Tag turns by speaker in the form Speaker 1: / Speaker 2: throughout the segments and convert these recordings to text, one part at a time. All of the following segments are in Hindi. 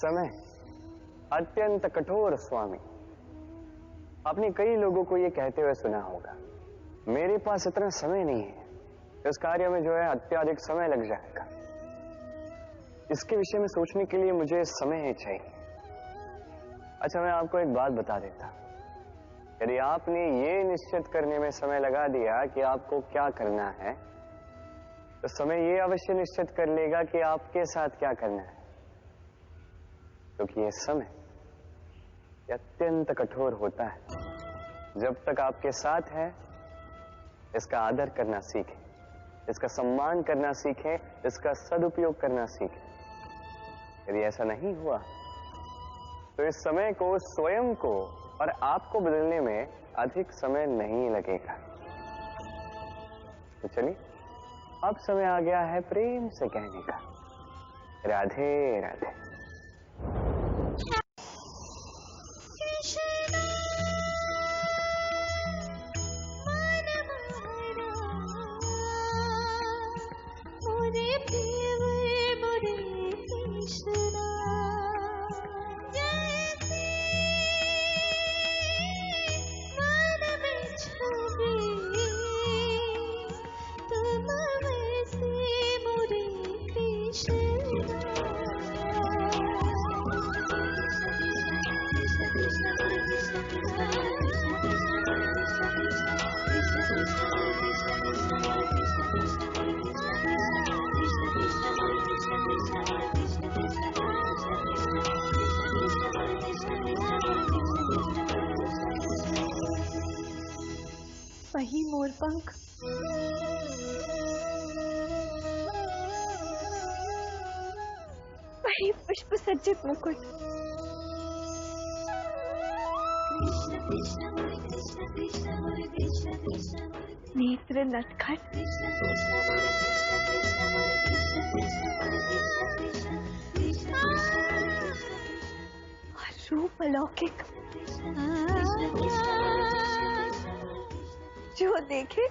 Speaker 1: समय अत्यंत कठोर स्वामी। आपने कई लोगों को यह कहते हुए सुना होगा, मेरे पास इतना समय नहीं है, इस कार्य में जो है अत्यधिक समय लग जाएगा, इसके विषय में सोचने के लिए मुझे समय ही चाहिए। अच्छा, मैं आपको एक बात बता देता, यदि आपने ये निश्चित करने में समय लगा दिया कि आपको क्या करना है, तो समय ये अवश्य निश्चित कर लेगा कि आपके साथ क्या करना है, क्योंकि ये समय अत्यंत कठोर होता है। जब तक आपके साथ है, इसका आदर करना सीखें, इसका सम्मान करना सीखें, इसका सदुपयोग करना सीखें। यदि ऐसा नहीं हुआ तो इस समय को, स्वयं को और आपको बदलने में अधिक समय नहीं लगेगा। तो चलिए, अब समय आ गया है प्रेम से कहने का, राधे राधे।
Speaker 2: वही मोरपंख, वही पुष्प सज्जित मुकुट, नेत्र नटखट, और रूप अलौकिक। देखे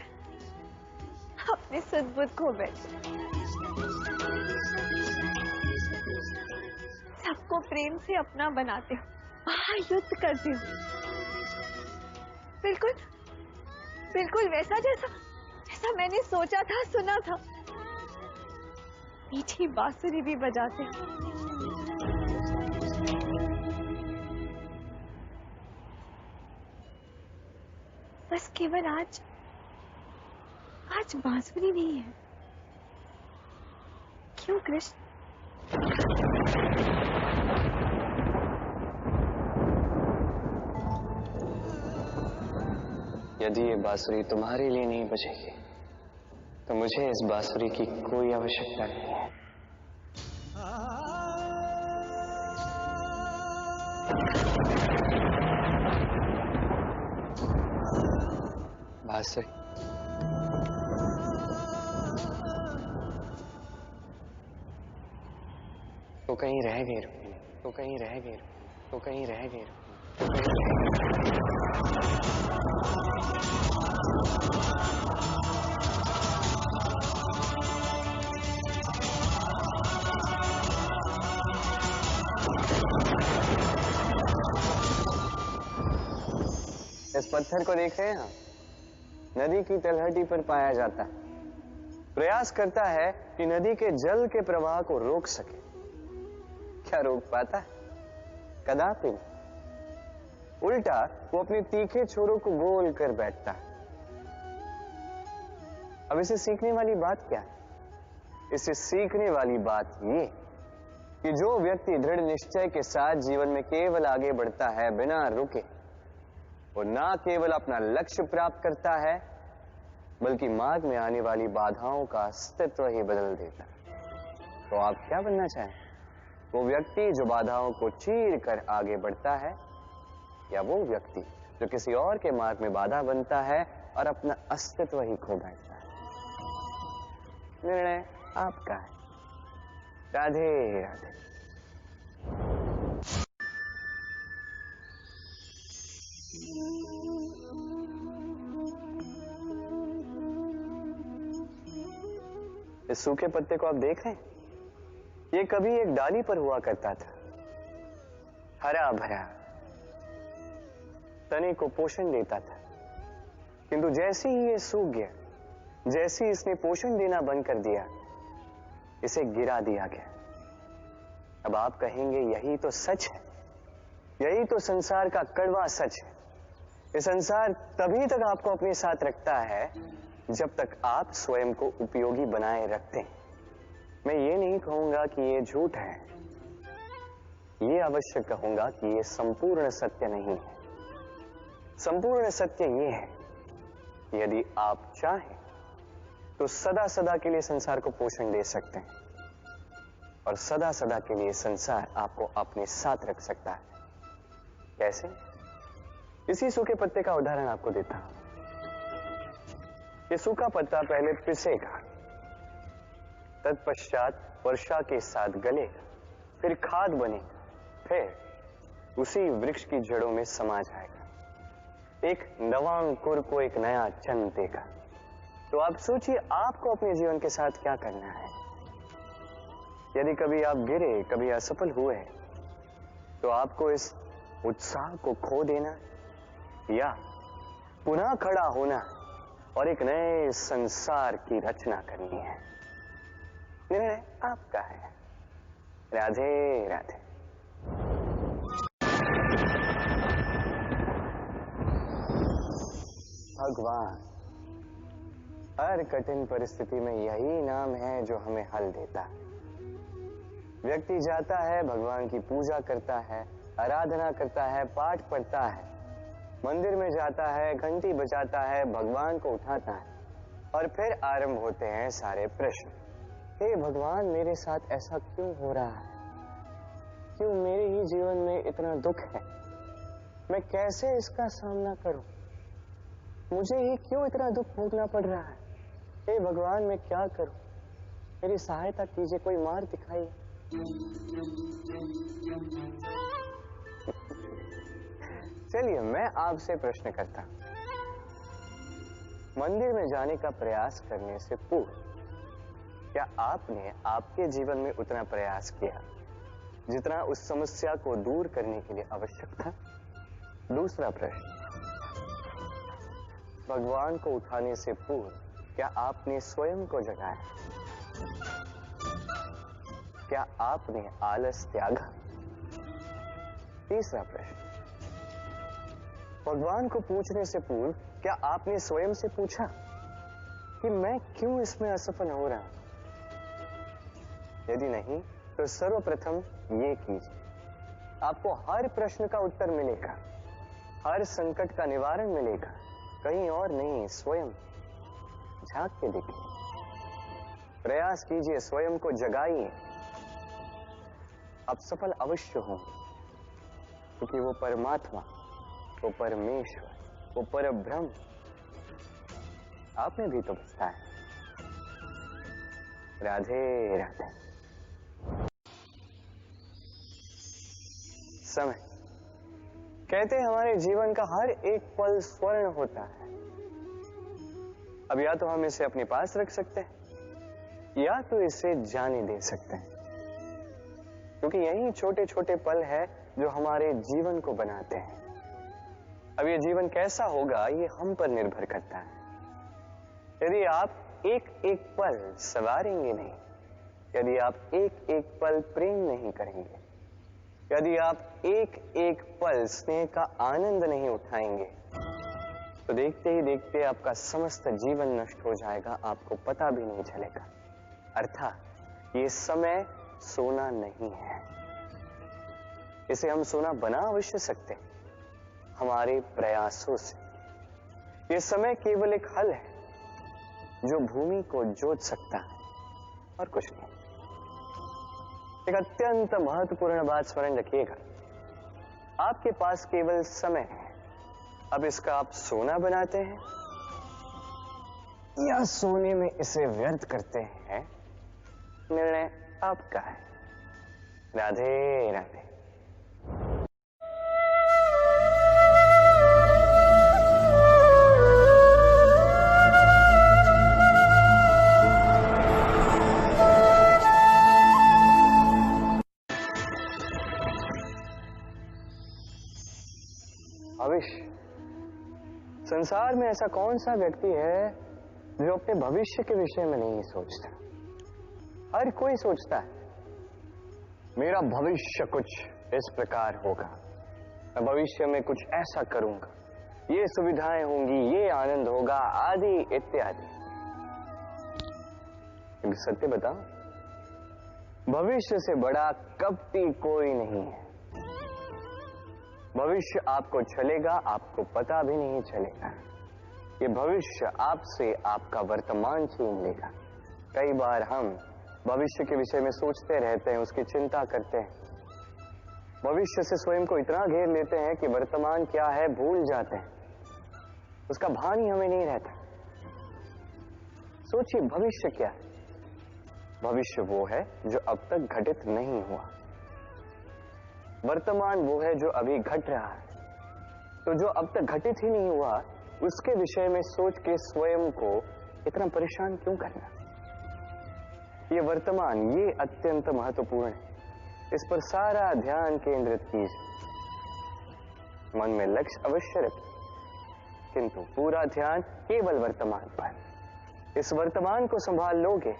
Speaker 2: अपने सद्बुद्ध खो बैठे। सबको प्रेम से अपना बनाते हो, महायुद्ध करते हो, बिल्कुल बिल्कुल वैसा जैसा मैंने सोचा था, सुना था। मीठी बांसुरी भी बजाते हो। बस केवल आज बांसुरी नहीं है। क्यों कृष्ण?
Speaker 1: यदि ये बांसुरी तुम्हारे लिए नहीं बजेगी तो मुझे इस बांसुरी की कोई आवश्यकता नहीं है। बांसुरी तो कहीं रह गई, तो कहीं रह गई, तो कहीं रह गई। इस पत्थर को देख रहे हैं, नदी की तलहटी पर पाया जाता है। प्रयास करता है कि नदी के जल के प्रवाह को रोक सके। क्या रोक पाता है? कदापि नहीं। उल्टा वो अपने तीखे छोरों को गोल कर बैठता है। अब इसे सीखने वाली बात क्या है? इसे सीखने वाली बात ये कि जो व्यक्ति दृढ़ निश्चय के साथ जीवन में केवल आगे बढ़ता है बिना रुके, वो ना केवल अपना लक्ष्य प्राप्त करता है बल्कि मार्ग में आने वाली बाधाओं का अस्तित्व ही बदल देता है। तो आप क्या बनना चाहें? वो व्यक्ति जो बाधाओं को चीर कर आगे बढ़ता है, या वो व्यक्ति जो किसी और के मार्ग में बाधा बनता है और अपना अस्तित्व ही खो बैठता है? निर्णय आपका है। राधे राधे। इस सूखे पत्ते को आप देख रहे हैं? ये कभी एक डाली पर हुआ करता था, हरा भरा, तने को पोषण देता था। किंतु जैसे ही ये सूख गया, जैसे ही इसने पोषण देना बंद कर दिया, इसे गिरा दिया गया। अब आप कहेंगे यही तो सच है, यही तो संसार का कड़वा सच है। ये संसार तभी तक आपको अपने साथ रखता है जब तक आप स्वयं को उपयोगी बनाए रखते हैं। मैं ये नहीं कहूंगा कि ये झूठ है, ये अवश्य कहूंगा कि ये संपूर्ण सत्य नहीं है। संपूर्ण सत्य ये है कि यदि आप चाहें तो सदा सदा के लिए संसार को पोषण दे सकते हैं और सदा सदा के लिए संसार आपको अपने साथ रख सकता है। कैसे? इसी सूखे पत्ते का उदाहरण आपको देता हूं। ये सूखा पत्ता पहले पिसेगा, तत्पश्चात वर्षा के साथ गलेगा, फिर खाद बनेगा, फिर उसी वृक्ष की जड़ों में समा जाएगा, एक नवा अंकुर को एक नया जन्म देगा। तो आप सोचिए आपको अपने जीवन के साथ क्या करना है। यदि कभी आप गिरे, कभी असफल हुए, तो आपको इस उत्साह को खो देना या पुनः खड़ा होना और एक नए संसार की रचना करनी है। निर्णय आपका है। राधे राधे। भगवान, हर कठिन परिस्थिति में यही नाम है जो हमें हल देता है। व्यक्ति जाता है, भगवान की पूजा करता है, आराधना करता है, पाठ पढ़ता है, मंदिर में जाता है, घंटी बजाता है, भगवान को उठाता है और फिर आरंभ होते हैं सारे प्रश्न। हे भगवान, मेरे साथ ऐसा क्यों हो रहा है? क्यों मेरे ही जीवन में इतना दुख है? मैं कैसे इसका सामना करूं? मुझे ही क्यों इतना दुख भोगना पड़ रहा है? हे भगवान, मैं क्या करूं? मेरी सहायता कीजिए, कोई मार्ग दिखाइए। चलिए मैं आपसे प्रश्न करता हूं। मंदिर में जाने का प्रयास करने से पूर्व क्या आपने आपके जीवन में उतना प्रयास किया जितना उस समस्या को दूर करने के लिए आवश्यक था? दूसरा प्रश्न, भगवान को उठाने से पूर्व क्या आपने स्वयं को जगाया? क्या आपने आलस त्यागा? तीसरा प्रश्न, भगवान को पूछने से पूर्व क्या आपने स्वयं से पूछा कि मैं क्यों इसमें असफल हो रहा हूं? यदि नहीं तो सर्वप्रथम ये कीजिए, आपको हर प्रश्न का उत्तर मिलेगा, हर संकट का निवारण मिलेगा, कहीं और नहीं, स्वयं झांक के देखिए, प्रयास कीजिए, स्वयं को जगाइए, आप सफल अवश्य होंगे, क्योंकि वो परमात्मा, वो परमेश्वर, वो परब्रह्म आपने भी तो बसता है। राधे राधे। समय कहते हैं हमारे जीवन का हर एक पल स्वर्ण होता है। अब या तो हम इसे अपने पास रख सकते हैं या तो इसे जाने दे सकते हैं, क्योंकि यही छोटे छोटे पल है जो हमारे जीवन को बनाते हैं। अब ये जीवन कैसा होगा ये हम पर निर्भर करता है। यदि आप एक एक पल सवारेंगे नहीं, यदि आप एक एक पल प्रेम नहीं करेंगे, यदि आप एक एक पल स्नेह का आनंद नहीं उठाएंगे, तो देखते ही देखते आपका समस्त जीवन नष्ट हो जाएगा, आपको पता भी नहीं चलेगा। अर्थात ये समय सोना नहीं है, इसे हम सोना बना अवश्य सकते हैं हमारे प्रयासों से। ये समय केवल एक हल है जो भूमि को जोत सकता है और कुछ नहीं। एक अत्यंत महत्वपूर्ण बात स्मरण रखिएगा, आपके पास केवल समय है। अब इसका आप सोना बनाते हैं या सोने में इसे व्यर्थ करते हैं, निर्णय आपका है। राधे राधे। भविष्य, संसार में ऐसा कौन सा व्यक्ति है जो अपने भविष्य के विषय में नहीं सोचता? हर कोई सोचता है मेरा भविष्य कुछ इस प्रकार होगा, मैं भविष्य में कुछ ऐसा करूंगा, ये सुविधाएं होंगी, ये आनंद होगा, आदि इत्यादि। सत्य बताओ, भविष्य से बड़ा कपटी कोई नहीं है। भविष्य आपको छलेगा, आपको पता भी नहीं चलेगा। ये भविष्य आपसे आपका वर्तमान छीन लेगा। कई बार हम भविष्य के विषय में सोचते रहते हैं, उसकी चिंता करते हैं, भविष्य से स्वयं को इतना घेर लेते हैं कि वर्तमान क्या है भूल जाते हैं, उसका भान ही हमें नहीं रहता। सोचिए भविष्य क्या है? भविष्य वो है जो अब तक घटित नहीं हुआ, वर्तमान वो है जो अभी घट रहा है। तो जो अब तक घटित ही नहीं हुआ उसके विषय में सोच के स्वयं को इतना परेशान क्यों करना? ये वर्तमान, ये अत्यंत महत्वपूर्ण है, इस पर सारा ध्यान केंद्रित कीजिए। मन में लक्ष्य अवश्य रखिए, किंतु पूरा ध्यान केवल वर्तमान पर। इस वर्तमान को संभाल लोगे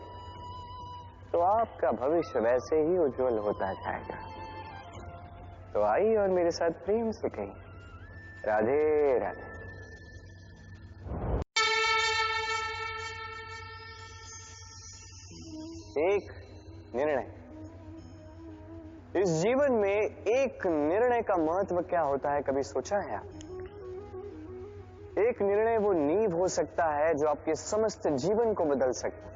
Speaker 1: तो आपका भविष्य वैसे ही उज्जवल होता जाएगा। तो आइए और मेरे साथ प्रेम से कहिए, राधे राधे। एक निर्णय, इस जीवन में एक निर्णय का महत्व क्या होता है, कभी सोचा है आप? एक निर्णय वो नींव हो सकता है जो आपके समस्त जीवन को बदल सकता है,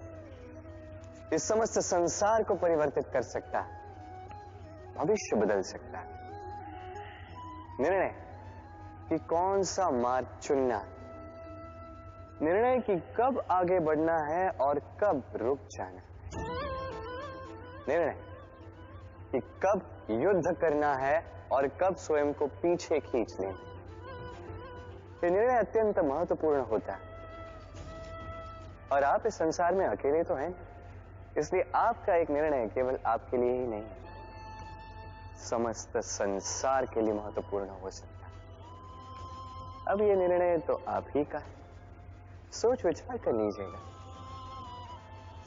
Speaker 1: इस समस्त संसार को परिवर्तित कर सकता है, भविष्य बदल सकता है। निर्णय कि कौन सा मार्ग चुनना, निर्णय कि कब आगे बढ़ना है और कब रुक जाना है, निर्णय कि कब युद्ध करना है और कब स्वयं को पीछे खींच लेना। ये निर्णय अत्यंत महत्वपूर्ण होता है। और आप इस संसार में अकेले तो हैं, इसलिए आपका एक निर्णय केवल आपके लिए ही नहीं, समस्त संसार के लिए महत्वपूर्ण हो सकता है। अब ये निर्णय तो आप ही का है, सोच विचार कर लीजिएगा।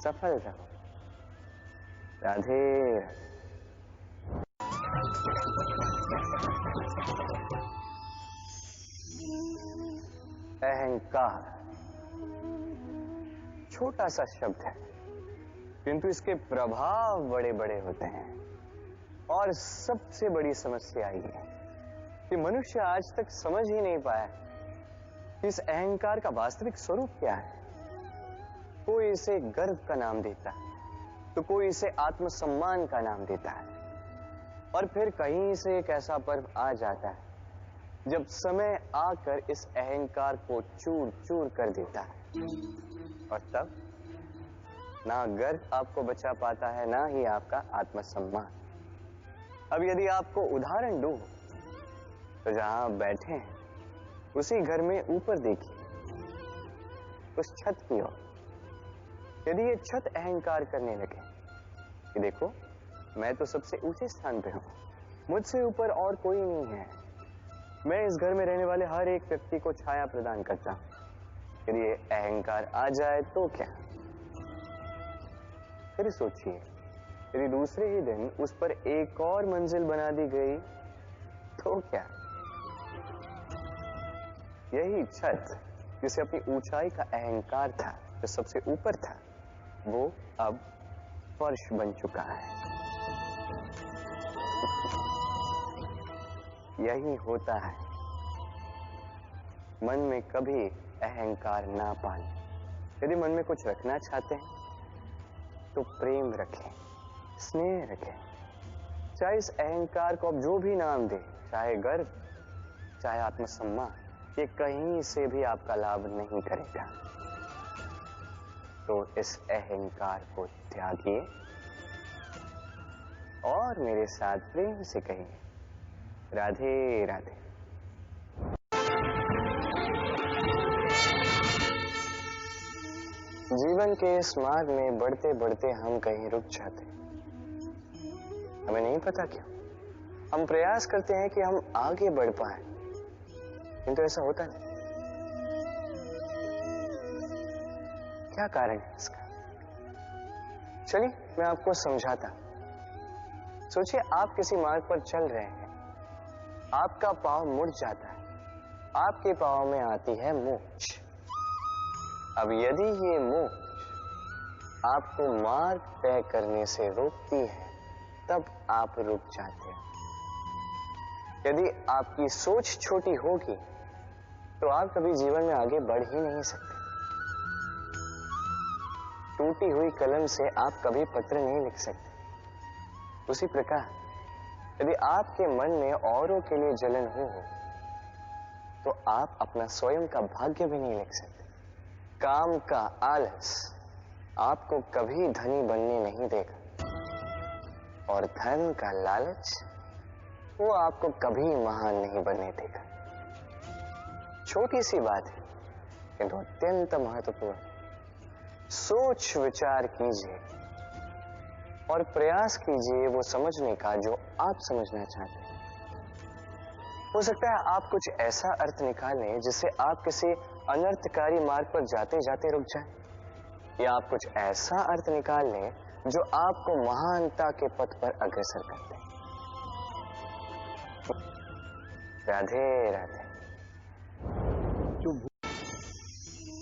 Speaker 1: सफल रहो। राधे राधे। अहंकार छोटा सा शब्द है, किंतु इसके प्रभाव बड़े बड़े होते हैं। और सबसे बड़ी समस्या ये है कि मनुष्य आज तक समझ ही नहीं पाया कि इस अहंकार का वास्तविक स्वरूप क्या है। कोई इसे गर्व का नाम देता है, तो कोई इसे आत्मसम्मान का नाम देता है, और फिर कहीं से एक ऐसा पर्व आ जाता है जब समय आकर इस अहंकार को चूर चूर कर देता है, और तब ना गर्व आपको बचा पाता है, ना ही आपका आत्मसम्मान। अब यदि आपको उदाहरण दूं, तो जहां आप बैठे हैं उसी घर में ऊपर देखिए, उस छत की ओर। यदि ये छत अहंकार करने लगे कि देखो, मैं तो सबसे ऊंचे स्थान पे हूं, मुझसे ऊपर और कोई नहीं है, मैं इस घर में रहने वाले हर एक व्यक्ति को छाया प्रदान करता हूं। यदि ये अहंकार आ जाए तो क्या? फिर सोचिए, यदि दूसरे ही दिन उस पर एक और मंजिल बना दी गई तो क्या? यही छत जिसे अपनी ऊंचाई का अहंकार था, जो सबसे ऊपर था, वो अब फर्श बन चुका है। यही होता है मन में कभी अहंकार ना पालें। यदि मन में कुछ रखना चाहते हैं तो प्रेम रखें, स्नेह रखें। चाहे इस अहंकार को अब जो भी नाम दे, चाहे गर्व, चाहे आत्मसम्मान, ये कहीं से भी आपका लाभ नहीं करेगा। तो इस अहंकार को त्यागिए और मेरे साथ प्रेम से कहिए, राधे राधे। जीवन के इस मार्ग में बढ़ते बढ़ते हम कहीं रुक जाते हैं। हमें नहीं पता क्यों। हम प्रयास करते हैं कि हम आगे बढ़ पाए, किंतु ऐसा होता नहीं। क्या कारण है इसका? चलिए मैं आपको समझाता। सोचिए, आप किसी मार्ग पर चल रहे हैं, आपका पांव मुड़ जाता है, आपके पांव में आती है मोच। अब यदि ये मोच आपको मार्ग तय करने से रोकती है, तब आप रुक जाते हैं। यदि आपकी सोच छोटी होगी तो आप कभी जीवन में आगे बढ़ ही नहीं सकते। टूटी हुई कलम से आप कभी पत्र नहीं लिख सकते। उसी प्रकार यदि आपके मन में औरों के लिए जलन हो तो आप अपना स्वयं का भाग्य भी नहीं लिख सकते। काम का आलस आपको कभी धनी बनने नहीं देगा, और धन का लालच वो आपको कभी महान नहीं बनने देगा। छोटी सी बात है, किंतु अत्यंत महत्वपूर्ण। सोच विचार कीजिए और प्रयास कीजिए वो समझने का जो आप समझना चाहते हैं। हो सकता है आप कुछ ऐसा अर्थ निकालें जिससे आप किसी अनर्थकारी मार्ग पर जाते जाते रुक जाएं, या आप कुछ ऐसा अर्थ निकाल लें जो आपको महानता के पथ पर अग्रसर करते हैं। राधे राधे।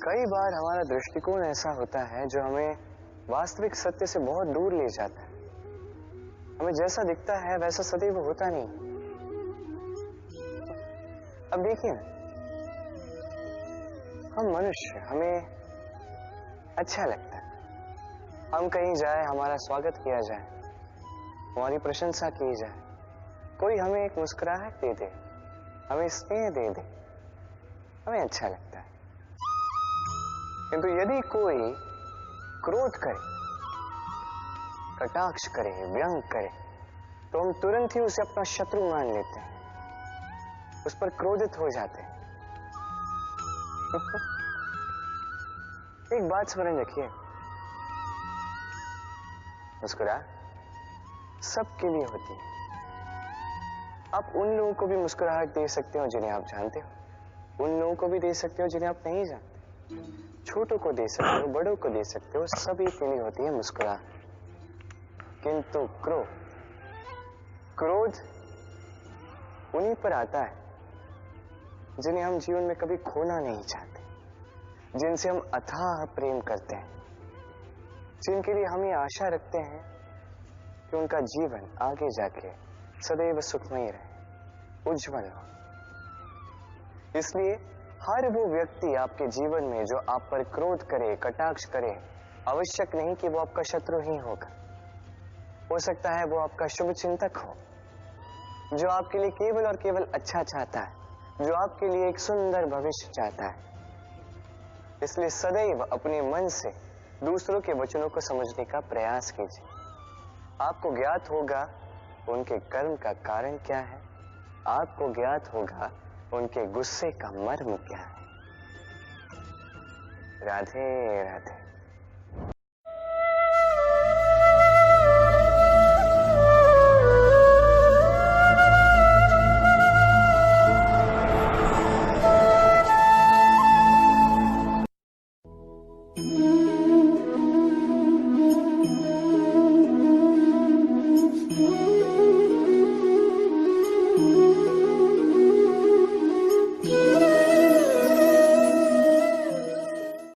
Speaker 1: कई बार हमारा दृष्टिकोण ऐसा होता है जो हमें वास्तविक सत्य से बहुत दूर ले जाता है। हमें जैसा दिखता है वैसा सदैव होता नहीं। अब देखिए, हम मनुष्य, हमें अच्छा लगता है, हम कहीं जाए हमारा स्वागत किया जाए, हमारी प्रशंसा की जाए, कोई हमें एक मुस्कुराहट दे दे, हमें स्नेह दे दे, हमें अच्छा लगता है। किंतु यदि कोई क्रोध करे, कटाक्ष करे, व्यंग करे, तो हम तुरंत ही उसे अपना शत्रु मान लेते हैं, उस पर क्रोधित हो जाते हैं। एक बात स्मरण रखिए, मुस्कुराहट सबके लिए होती है। आप उन लोगों को भी मुस्कुराहट दे सकते हो जिन्हें आप जानते हो, उन लोगों को भी दे सकते हो जिन्हें आप नहीं जानते, छोटों को दे सकते हो, बड़ों को दे सकते हो, सभी के लिए होती है मुस्कुराहट। किंतु क्रोध उन्हीं पर आता है जिन्हें हम जीवन में कभी खोना नहीं चाहते, जिनसे हम अथाह प्रेम करते हैं, जिनके लिए हम ये आशा रखते हैं कि उनका जीवन आगे जाके सदैव सुखमय रहे, उज्जवल हो। इसलिए हर वो व्यक्ति आपके जीवन में जो आप पर क्रोध करे, कटाक्ष करे, आवश्यक नहीं कि वो आपका शत्रु ही होगा। हो सकता है वो आपका शुभ चिंतक हो, जो आपके लिए केवल और केवल अच्छा चाहता है, जो आपके लिए एक सुंदर भविष्य चाहता है। इसलिए सदैव अपने मन से दूसरों के वचनों को समझने का प्रयास कीजिए। आपको ज्ञात होगा उनके कर्म का कारण क्या है, आपको ज्ञात होगा उनके गुस्से का मर्म क्या है। राधे राधे।